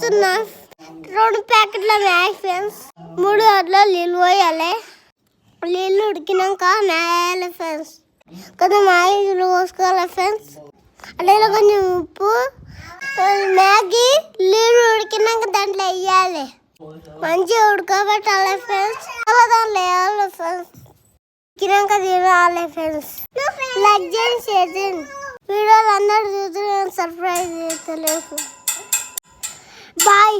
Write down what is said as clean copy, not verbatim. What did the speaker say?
చేస్తున్నా 2 ప్యాకెట్ల Maggi friends 3 గంటల నీళ్ళు పోయాలి నీళ్ళు ఉడికినాక మ్యాగీ ఫ్రెండ్స్ కొంచెం మ్యాగీలు పోసుకోవాలి ఫ్రెండ్స్ అలాగే కొంచెం ఉప్పు మ్యాగీ నీళ్ళు ఉడికినాక దాంట్లో వేయాలి మంచిగా ఉడకబెట్టాలి ఫ్రెండ్స్ దాంట్లో వేయాలి ఫ్రెండ్స్ ఉడికినాక తినాలి ఫ్రెండ్స్ లైక్ చేయండి షేర్ చేయండి వీడియోలు అందరూ చూసి సర్ప్రైజ్ చేస్తలేదు బాయ్